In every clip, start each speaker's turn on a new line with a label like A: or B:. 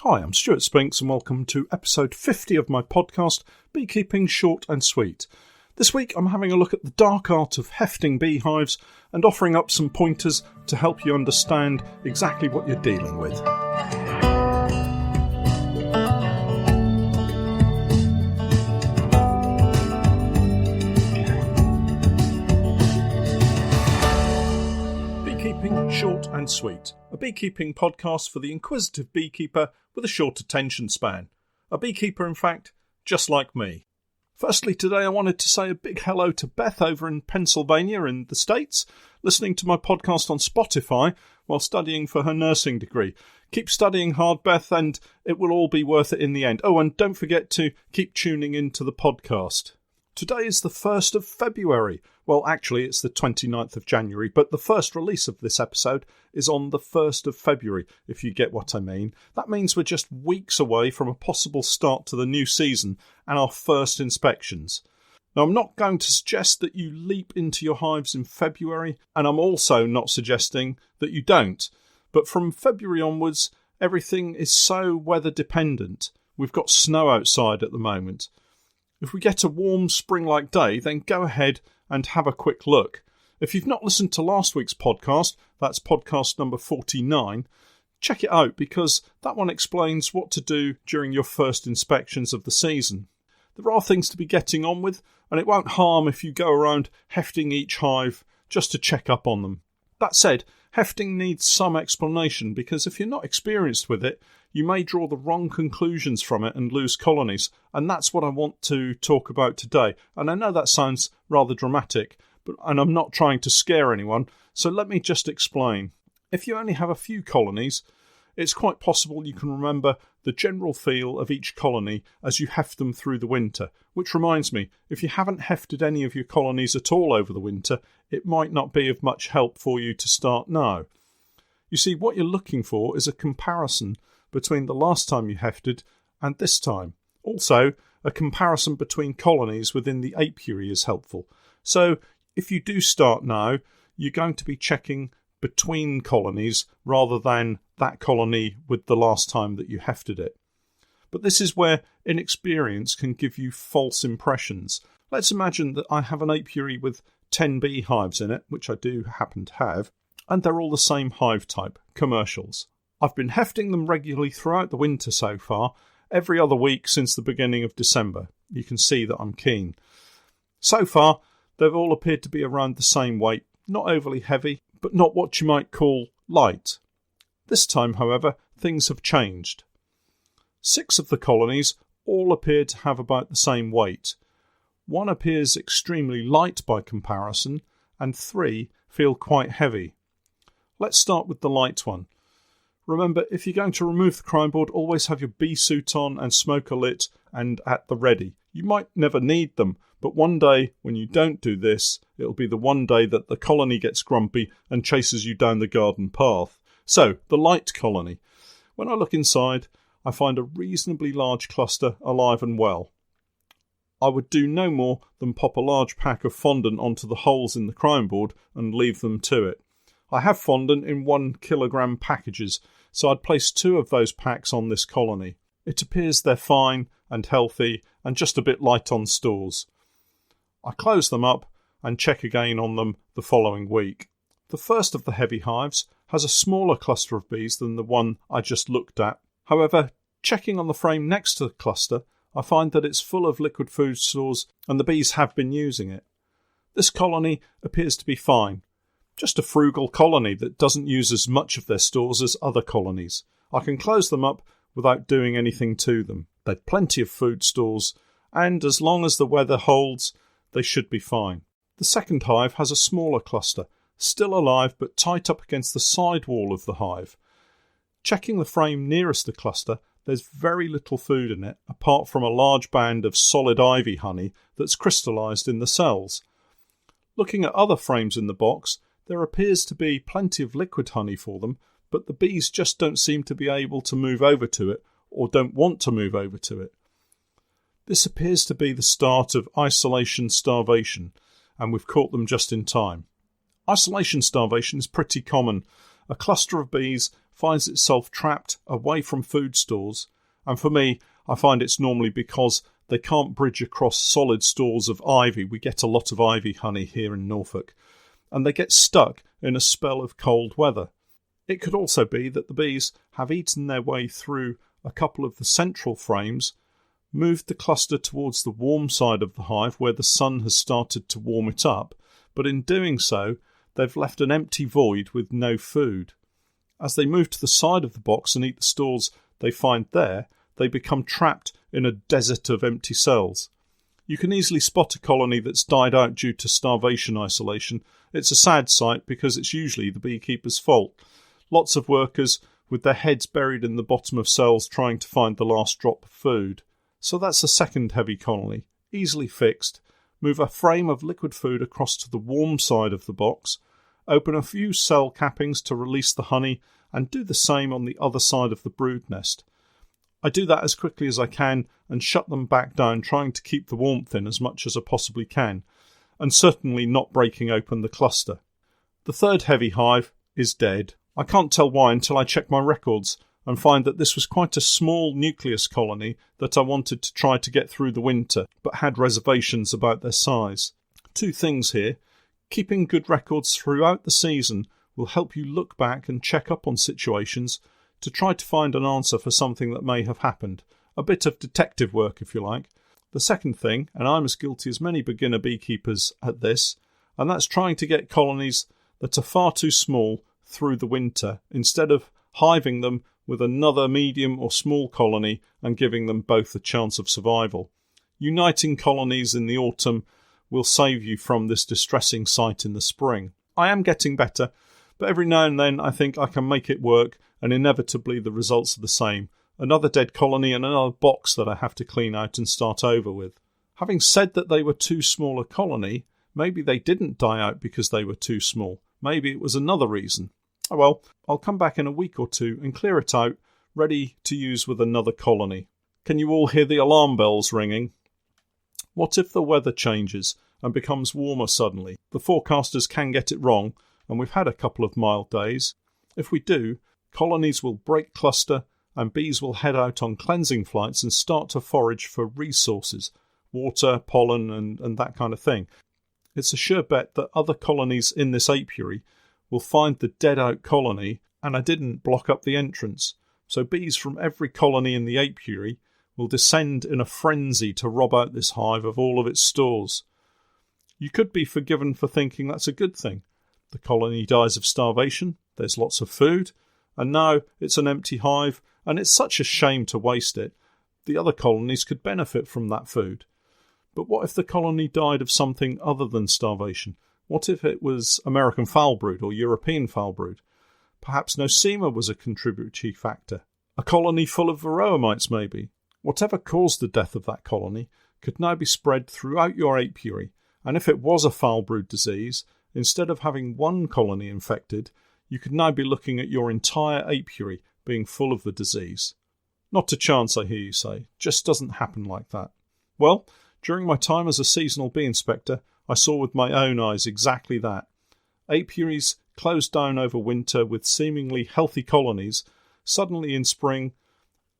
A: Hi, I'm Stuart Spinks and welcome to episode 50 of my podcast, Beekeeping Short and Sweet. This week I'm having a look at the dark art of hefting beehives and offering up some pointers to help you understand exactly what you're dealing with. Beekeeping Short and Sweet, a beekeeping podcast for the inquisitive beekeeper with a short attention span. A beekeeper, in fact, just like me. Firstly, today I wanted to say a big hello to Beth over in Pennsylvania in the States, listening to my podcast on Spotify while studying for her nursing degree. Keep studying hard, Beth, and it will all be worth it in the end. Oh, and don't forget to keep tuning into the podcast. Today is the 1st of February. Well, actually, it's the 29th of January, but the first release of this episode is on the 1st of February, if you get what I mean. That means we're just weeks away from a possible start to the new season and our first inspections. Now, I'm not going to suggest that you leap into your hives in February, and I'm also not suggesting that you don't. But from February onwards, everything is so weather dependent. We've got snow outside at the moment. If we get a warm spring-like day, then go ahead and have a quick look. If you've not listened to last week's podcast, that's podcast number 49, check it out because that one explains what to do during your first inspections of the season. There are things to be getting on with, and it won't harm if you go around hefting each hive just to check up on them. That said, hefting needs some explanation because if you're not experienced with it, you may draw the wrong conclusions from it and lose colonies, and that's what I want to talk about today. And I know that sounds rather dramatic, and I'm not trying to scare anyone, so let me just explain. If you only have a few colonies, it's quite possible you can remember the general feel of each colony as you heft them through the winter. Which reminds me, if you haven't hefted any of your colonies at all over the winter, it might not be of much help for you to start now. You see, what you're looking for is a comparison between the last time you hefted and this time. Also, a comparison between colonies within the apiary is helpful. So, if you do start now, you're going to be checking between colonies rather than that colony with the last time that you hefted it. But this is where inexperience can give you false impressions. Let's imagine that I have an apiary with 10 beehives in it, which I do happen to have, and they're all the same hive type, commercials. I've been hefting them regularly throughout the winter so far, every other week since the beginning of December. You can see that I'm keen. So far, they've all appeared to be around the same weight, not overly heavy, but not what you might call light. This time, however, things have changed. 6 of the colonies all appear to have about the same weight. 1 appears extremely light by comparison, and 3 feel quite heavy. Let's start with the light one. Remember, if you're going to remove the crime board, always have your bee suit on and smoker lit and at the ready. You might never need them, but one day when you don't do this, it'll be the one day that the colony gets grumpy and chases you down the garden path. So, the light colony. When I look inside, I find a reasonably large cluster alive and well. I would do no more than pop a large pack of fondant onto the holes in the crime board and leave them to it. I have fondant in 1 kilogram packages, so I'd place 2 of those packs on this colony. It appears they're fine and healthy and just a bit light on stores. I close them up and check again on them the following week. The first of the heavy hives has a smaller cluster of bees than the one I just looked at. However, checking on the frame next to the cluster, I find that it's full of liquid food stores and the bees have been using it. This colony appears to be fine. Just a frugal colony that doesn't use as much of their stores as other colonies. I can close them up without doing anything to them. They've plenty of food stores, and as long as the weather holds, they should be fine. The second hive has a smaller cluster, still alive but tight up against the side wall of the hive. Checking the frame nearest the cluster, there's very little food in it, apart from a large band of solid ivy honey that's crystallised in the cells. Looking at other frames in the box, there appears to be plenty of liquid honey for them, but the bees just don't seem to be able to move over to it or don't want to move over to it. This appears to be the start of isolation starvation, and we've caught them just in time. Isolation starvation is pretty common. A cluster of bees finds itself trapped away from food stores, and for me, I find it's normally because they can't bridge across solid stores of ivy. We get a lot of ivy honey here in Norfolk, and they get stuck in a spell of cold weather. It could also be that the bees have eaten their way through a couple of the central frames, moved the cluster towards the warm side of the hive where the sun has started to warm it up, but in doing so, they've left an empty void with no food. As they move to the side of the box and eat the stores they find there, they become trapped in a desert of empty cells. You can easily spot a colony that's died out due to starvation isolation. It's a sad sight because it's usually the beekeeper's fault. Lots of workers with their heads buried in the bottom of cells trying to find the last drop of food. So that's the second heavy colony. Easily fixed. Move a frame of liquid food across to the warm side of the box. Open a few cell cappings to release the honey and do the same on the other side of the brood nest. I do that as quickly as I can and shut them back down, trying to keep the warmth in as much as I possibly can, and certainly not breaking open the cluster. The third heavy hive is dead. I can't tell why until I check my records and find that this was quite a small nucleus colony that I wanted to try to get through the winter, but had reservations about their size. Two things here. Keeping good records throughout the season will help you look back and check up on situations to try to find an answer for something that may have happened. A bit of detective work, if you like. The second thing, and I'm as guilty as many beginner beekeepers at this, and that's trying to get colonies that are far too small through the winter, instead of hiving them with another medium or small colony and giving them both a chance of survival. Uniting colonies in the autumn will save you from this distressing sight in the spring. I am getting better, but every now and then I think I can make it work, and inevitably the results are the same. Another dead colony and another box that I have to clean out and start over with. Having said that they were too small a colony, maybe they didn't die out because they were too small. Maybe it was another reason. Oh well, I'll come back in a week or two and clear it out, ready to use with another colony. Can you all hear the alarm bells ringing? What if the weather changes and becomes warmer suddenly? The forecasters can get it wrong, and we've had a couple of mild days. If we do, colonies will break cluster and bees will head out on cleansing flights and start to forage for resources, water, pollen and that kind of thing. It's a sure bet that other colonies in this apiary will find the dead out colony, and I didn't block up the entrance. So bees from every colony in the apiary will descend in a frenzy to rob out this hive of all of its stores. You could be forgiven for thinking that's a good thing. The colony dies of starvation, there's lots of food, and now it's an empty hive, and it's such a shame to waste it. The other colonies could benefit from that food. But what if the colony died of something other than starvation? What if it was American foul brood or European foul brood? Perhaps nosema was a contributory factor. A colony full of varroa mites, maybe. Whatever caused the death of that colony could now be spread throughout your apiary, and if it was a foul brood disease, instead of having one colony infected, you could now be looking at your entire apiary being full of the disease. Not a chance, I hear you say. Just doesn't happen like that. Well, during my time as a seasonal bee inspector, I saw with my own eyes exactly that. Apiaries closed down over winter with seemingly healthy colonies. Suddenly in spring,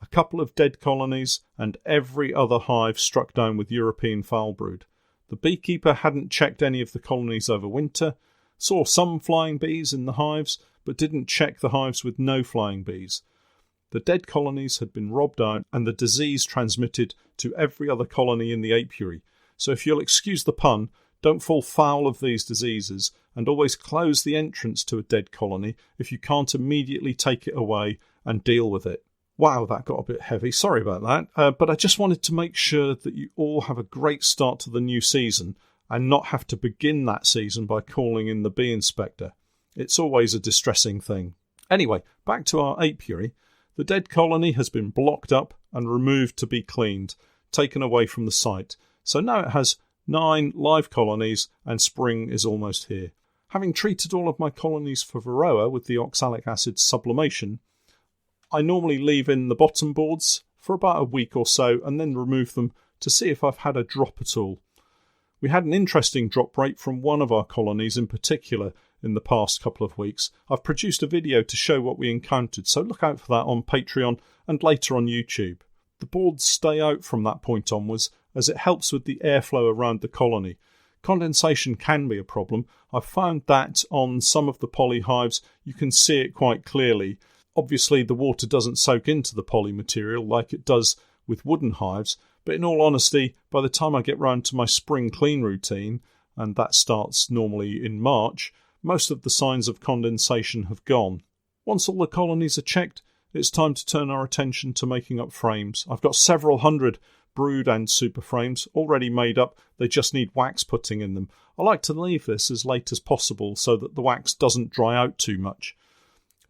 A: a couple of dead colonies and every other hive struck down with European foul brood. The beekeeper hadn't checked any of the colonies over winter, saw some flying bees in the hives, but didn't check the hives with no flying bees. The dead colonies had been robbed out and the disease transmitted to every other colony in the apiary. So if you'll excuse the pun, don't fall foul of these diseases, and always close the entrance to a dead colony if you can't immediately take it away and deal with it. Wow, that got a bit heavy. Sorry about that. But I just wanted to make sure that you all have a great start to the new season and not have to begin that season by calling in the bee inspector. It's always a distressing thing. Anyway, back to our apiary. The dead colony has been blocked up and removed to be cleaned, taken away from the site. So now it has 9 live colonies and spring is almost here. Having treated all of my colonies for varroa with the oxalic acid sublimation, I normally leave in the bottom boards for about a week or so and then remove them to see if I've had a drop at all. We had an interesting drop rate from one of our colonies in particular. in the past couple of weeks. I've produced a video to show what we encountered, so look out for that on Patreon and later on YouTube. The boards stay out from that point onwards as it helps with the airflow around the colony. Condensation can be a problem. I've found that on some of the poly hives you can see it quite clearly. Obviously the water doesn't soak into the poly material like it does with wooden hives, but in all honesty, by the time I get round to my spring clean routine, and that starts normally in March, most of the signs of condensation have gone. Once all the colonies are checked, it's time to turn our attention to making up frames. I've got several hundred brood and super frames already made up. They just need wax putting in them. I like to leave this as late as possible so that the wax doesn't dry out too much.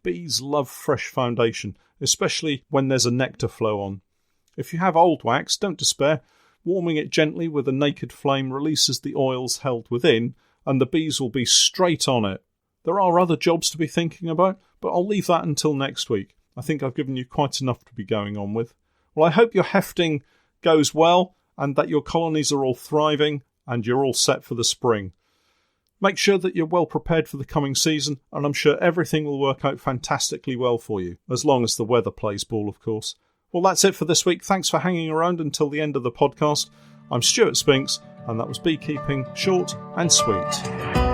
A: Bees love fresh foundation, especially when there's a nectar flow on. If you have old wax, don't despair. Warming it gently with a naked flame releases the oils held within, and the bees will be straight on it. There are other jobs to be thinking about, but I'll leave that until next week. I think I've given you quite enough to be going on with. Well, I hope your hefting goes well and that your colonies are all thriving and you're all set for the spring. Make sure that you're well prepared for the coming season, and I'm sure everything will work out fantastically well for you, as long as the weather plays ball, of course. Well, that's it for this week. Thanks for hanging around until the end of the podcast. I'm Stuart Spinks, and that was Beekeeping Short and Sweet.